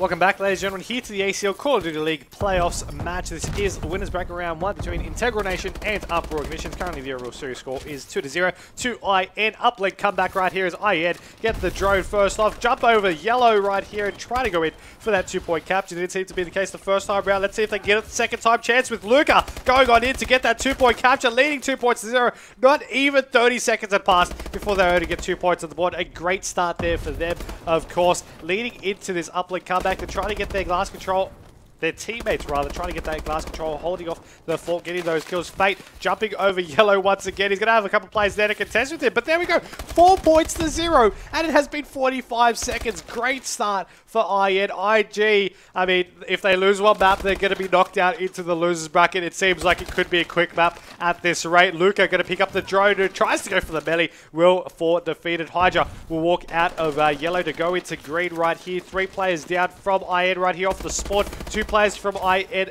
Welcome back, ladies and gentlemen, here to the ACL Call of Duty League Playoffs match. This is winners bracket round 1 between Integral Nation and Uproar.iGnitionZ. Currently, the overall series score is 2-0 to IN. Uplink comeback right here as IN get the drone first off, jump over yellow right here and try to go in for that 2-point capture. It didn't seem to be the case the first time round. Let's see if they get it the second time chance with Luca going on in to get that 2-point capture, leading 2 points to 0. Not even 30 seconds had passed before they only get 2 points on the board. A great start there for them, of course, leading into this uplink comeback. They're trying to get their glass control, their teammates rather, trying to get that glass control, holding off the fort, getting those kills. Fate jumping over yellow once again. He's going to have a couple players there to contest with him, but there we go. 4 points to 0, and it has been 45 seconds. Great start for IN. IG, I mean, if they lose one map, they're going to be knocked out into the losers bracket. It seems like it could be a quick map at this rate. Luca going to pick up the drone, who tries to go for the melee. Will for defeated. Hydra will walk out of yellow to go into green right here. 3 players down from IN right here off the spawn. 2 players from IN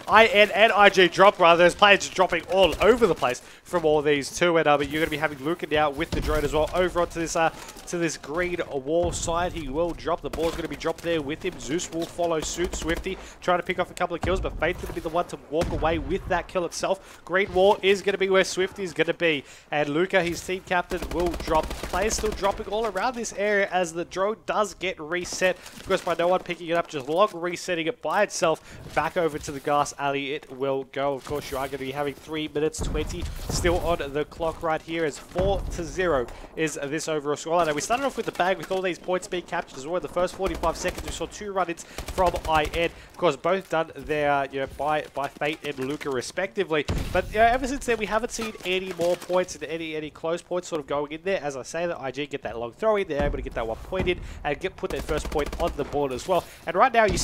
and IG drop, rather. There's players dropping all over the place from all these two, and you're going to be having Luca now with the drone as well over onto this green wall side. He will drop. The ball's going to be dropped there with him. Zeus will follow suit. Swifty trying to pick off a couple of kills, but Fate's going to be the one to walk away with that kill itself. Green wall is going to be where Swifty is going to be, and Luca, his team captain, will drop. Players still dropping all around this area as the drone does get reset. Of course, by no one picking it up, just long resetting it by itself back over to the gas alley it will go. Of course, you are going to be having 3 minutes 20 still on the clock right here, as 4-0 is this overall score. Now, we started off with the bag with all these points being captured as well. In the first 45 seconds, we saw 2 run-ins from IN. Of course, both done there, by Fate and Luca respectively. But ever since then, we haven't seen any more points and any close points sort of going in there. As I say, that IG get that long throw in, they're able to get that 1 point in and put their first point on the board as well. And right now, you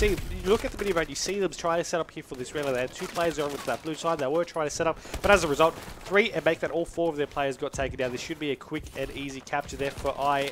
look at the video and you see them trying to set up here for this rally. They had 2 players over to that blue side. They were trying to set up, but as a result, 3 and make that all 4 of their players got taken down. This should be a quick and easy capture there for IN,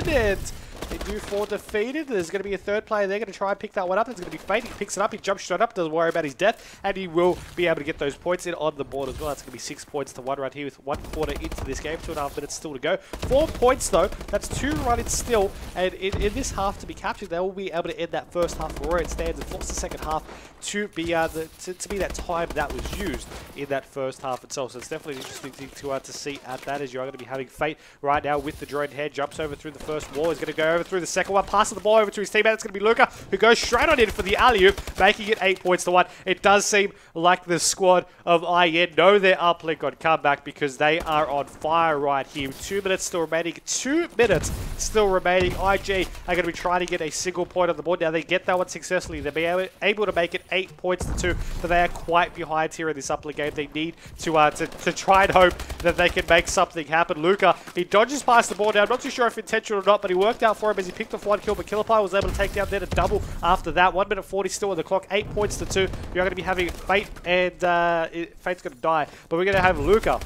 and they do fall defeated. There's going to be a 3rd player. They're going to try and pick that one up. It's going to be Fate. He picks it up. He jumps straight up. Doesn't worry about his death, and he will be able to get those points in on the board as well. That's going to be 6 points to 1 right here with 1 quarter into this game. 2.5 minutes still to go. 4 points though. That's 2 run-ins still, and in this half to be captured, they will be able to end that first half where it stands and force the second half to be that time that was used in that first half itself. So it's definitely an interesting thing to see at that, as you are going to be having Fate right now with the drone head. Jumps over through the first wall. He's going to go over through the second one, passing the ball over to his teammate. It's going to be Luca, who goes straight on in for the alley-oop, making it 8 points to 1. It does seem like the squad of IN know their uplink on comeback, because they are on fire right here. 2 minutes still remaining. 2 minutes still remaining. IG are going to be trying to get a single point on the board. Now, they get that one successfully. They'll be able to make it 8 points to 2, but they are quite behind here in this uplink game. They need to try and hope that they can make something happen. Luca, he dodges past the ball now. I'm not too sure if intentional or not, but he worked out for him as he picked off 1 kill, but Killerpie was able to take down there to double after that. 1 minute 40 still on the clock. 8 points to 2. You're going to be having Fate, and Fate's going to die, but we're going to have Luca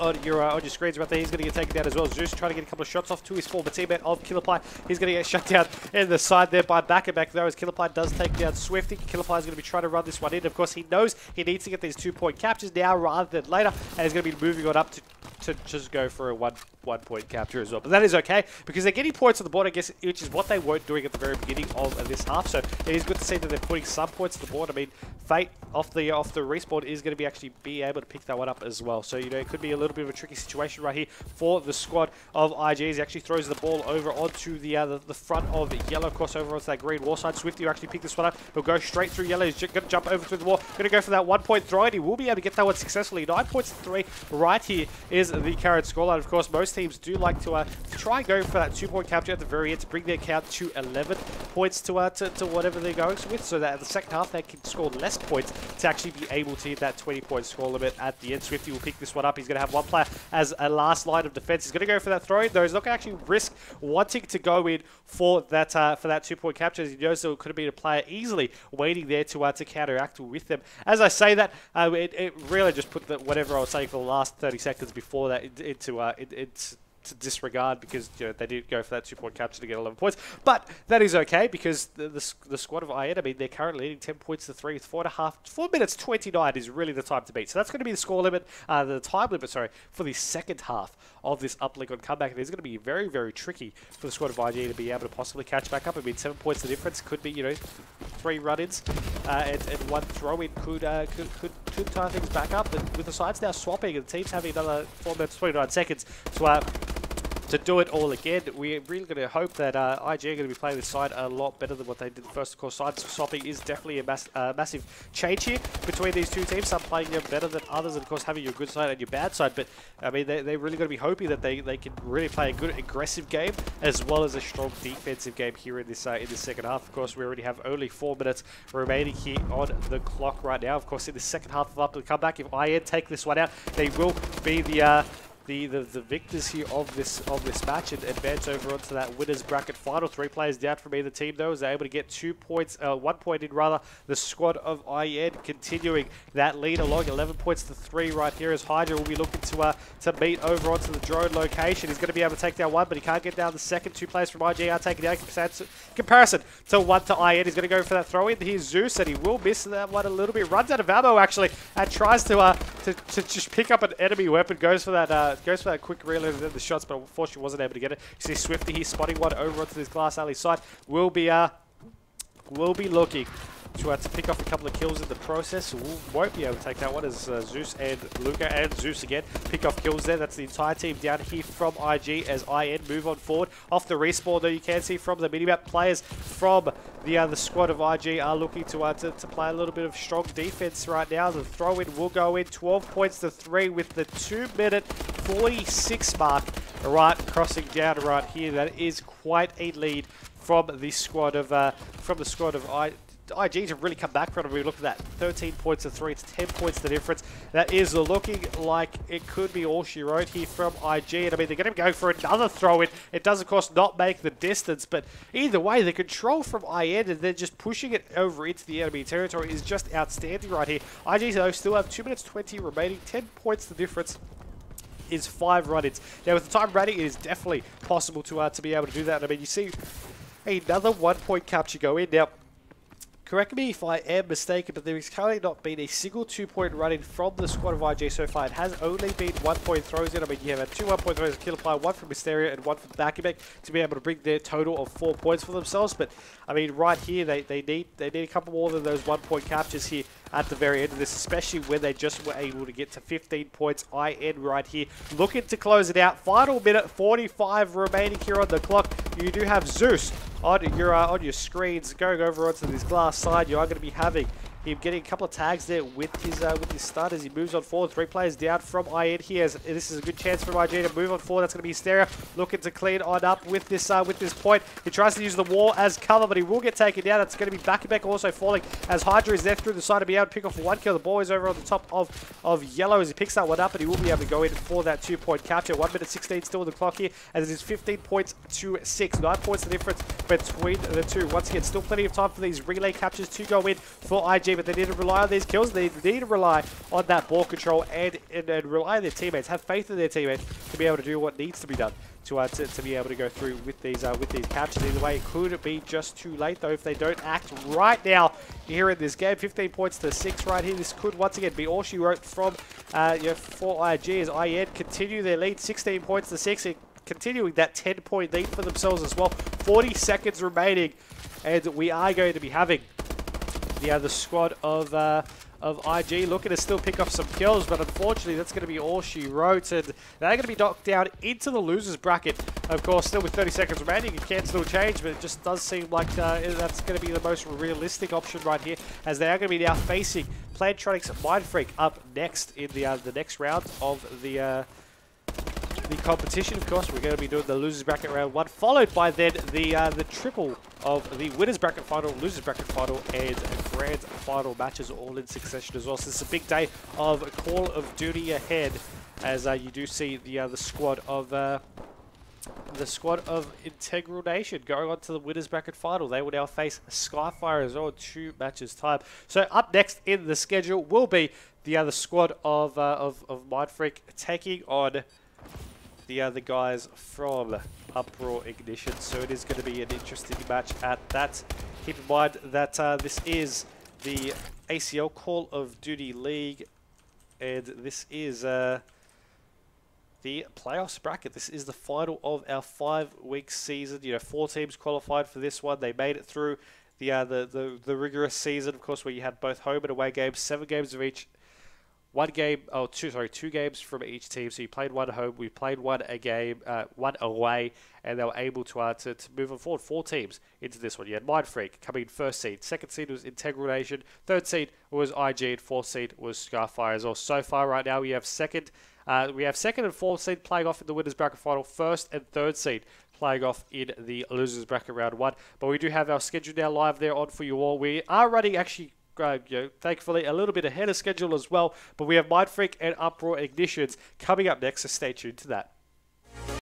on your screens right there. He's going to get taken down as well. Zeus trying to get a couple of shots off to his former teammate of Killerpie. He's going to get shut down in the side there by back though, as Killerpie does take down Swifty. Killerpie is going to be trying to run this one in. Of course, he knows he needs to get these 2-point captures now rather than later, and he's going to be moving on up to just go for a one-point capture as well. But that is okay, because they're getting points on the board, I guess, which is what they weren't doing at the very beginning of this half. So it is good to see that they're putting some points on the board. I mean, Fate off the respawn is going to be able to pick that one up as well. So, it could be a little bit of a tricky situation right here for the squad of IGs. He actually throws the ball over onto the front of yellow, crossover onto that green wall side. Swifty will actually pick this one up. He'll go straight through yellow. He's going to jump over through the wall. Going to go for that 1-point throw, and he will be able to get that one successfully. 9 points to 3 right here is the current scoreline. Of course, most teams do like to try and go for that 2-point capture at the very end to bring their count to 11 points to whatever they're going with, so that at the second half they can score less points to actually be able to hit that 20-point score limit at the end. Swifty will pick this one up. He's going to have 1 player as a last line of defense. He's going to go for that throw in, though. He's not going to actually risk wanting to go in for that 2-point capture. He knows there could have been a player easily waiting there to counteract with them. As I say that, it really just put whatever I was saying for the last 30 seconds before that into to disregard because they did go for that 2-point capture to get 11 points. But that is okay because the squad of IN, I mean, they're currently leading 10 points to 3 with 4 minutes 29 is really the time to beat. So that's going to be the score limit, the time limit, sorry, for the second half of this uplink on comeback. It is going to be very, very tricky for the squad of IG to be able to possibly catch back up. I mean, 7 points the difference could be, 3 run-ins and 1 throw-in could tie things back up. And with the sides now swapping and the teams having another 4 minutes 29 seconds to do it all again, we're really going to hope that IG are going to be playing this side a lot better than what they did first. Of course, side swapping is definitely a massive change here between these two teams. Some playing better than others, and of course having your good side and your bad side. But I mean, they're really going to be hoping that they can really play a good aggressive game as well as a strong defensive game here in this second half. Of course, we already have only 4 minutes remaining here on the clock right now. Of course, in the second half of up the comeback, if IN take this one out, they will be the victors here of this match and advance over onto that winners bracket final. 3 players down from either team though, as they're able to get 2 points, 1 point in rather. The squad of IN continuing that lead along, 11 points to 3 right here, as Hydra will be looking to meet over onto the drone location. He's going to be able to take down 1, but he can't get down the second. 2 players from IG are taking down comparison to 1 to IN. He's going to go for that throw in. Here's Zeus, and he will miss that one a little bit. Runs out of ammo actually, and tries to just pick up an enemy weapon. Goes for that quick reload of the shots, but unfortunately wasn't able to get it. You see Swifty here spotting one over onto this glass alley side. Will be looking to pick off a couple of kills in the process. Won't be able to take that one as Zeus and Luca and Zeus again pick off kills there. That's the entire team down here from IG as IN move on forward. Off the respawn though, you can see from the minimap, players from the squad of IG are looking to play a little bit of strong defense right now. The throw-in will go in, 12 points to 3 with the 2-minute 46 mark right crossing down right here. That is quite a lead from the squad of IG to really come back from it. We look at that, 13 points to 3, it's 10 points the difference. That is looking like it could be all she wrote here from IG, and I mean, they're going to go for another throw-in. It does, of course, not make the distance, but either way, the control from IN and then just pushing it over into the enemy territory is just outstanding right here. IG, though, still have 2 minutes 20 remaining, 10 points the difference. Is 5 run-ins. Now, with the time running, it is definitely possible to be able to do that. And I mean, you see another 1-point capture go in. Now, correct me if I am mistaken, but there has currently not been a single 2-point run-in from the squad of IG so far. It has only been 1-point throws in. I mean, you have 2 1-point throws, Killer Player, 1 from Mysteria and 1 from Bakumek to be able to bring their total of 4 points for themselves. But I mean, right here, they need a couple more than those 1-point captures here at the very end of this, especially when they just were able to get to 15 points. IN right here looking to close it out. Final minute 45 remaining here on the clock. You do have Zeus on your screens going over onto this glass side. You are going to be having him getting a couple of tags there with his stun as he moves on forward. 3 players down from IN here. This is a good chance for IG to move on forward. That's going to be Hysteria looking to clean on up with this point. He tries to use the wall as cover, but he will get taken down. That's going to be Bakumek also falling as Hydra is there through the side to be able to pick off 1 kill. The ball is over on the top of Yellow as he picks that one up, and he will be able to go in for that 2-point capture. 1 minute 16 still on the clock here, as it is 15 points to 6. 9 points the difference between the two. Once again, still plenty of time for these relay captures to go in for IG, but they need to rely on these kills. They need to rely on that ball control and rely on their teammates. Have faith in their teammates to be able to do what needs to be done to be able to go through with these captures. Either way, it could be just too late though if they don't act right now here in this game. 15 points to 6 right here. This could once again be all she wrote from for IG as IN continue their lead, 16 points to 6. Continuing that 10-point lead for themselves as well. 40 seconds remaining, and we are going to be having the squad of IG looking to still pick off some kills, but unfortunately that's going to be all she wrote, and they're going to be knocked down into the losers bracket. Of course, still with 30 seconds remaining, it can still change, but it just does seem like that's going to be the most realistic option right here, as they are going to be now facing Plantronics Mindfreak up next in the next round of the competition. Of course, we're going to be doing the losers bracket round 1, followed by then the triple of the winners bracket final, losers bracket final, and grand final matches all in succession as well. So it's a big day of Call of Duty ahead, as you do see the squad of Integral Nation going on to the winners bracket final. They will now face Skyfire as well in 2 matches time. So up next in the schedule will be the squad of Mindfreak taking on the guys from Uproar Ignition. So it is going to be an interesting match at that. Keep in mind that this is the ACL Call of Duty League, and this is the playoffs bracket. This is the final of our 5-week season. You know, 4 teams qualified for this one. They made it through the rigorous season, of course, where you had both home and away games, 7 games of each. 2 games from each team. So you played one at home, we played one away, and they were able to move on forward. 4 teams into this one. You had Mind Freak coming in 1st seed. 2nd seed was Integral Nation. 3rd seed was IG, and 4th seed was Scarfire as well. So far, right now, we have second and 4th seed playing off in the winners bracket final. 1st and 3rd seed playing off in the losers bracket round 1. But we do have our schedule now live there on for you all. We are running actually, thankfully, a little bit ahead of schedule as well. But we have Mind Freak and Uproar Ignitions coming up next, so stay tuned to that.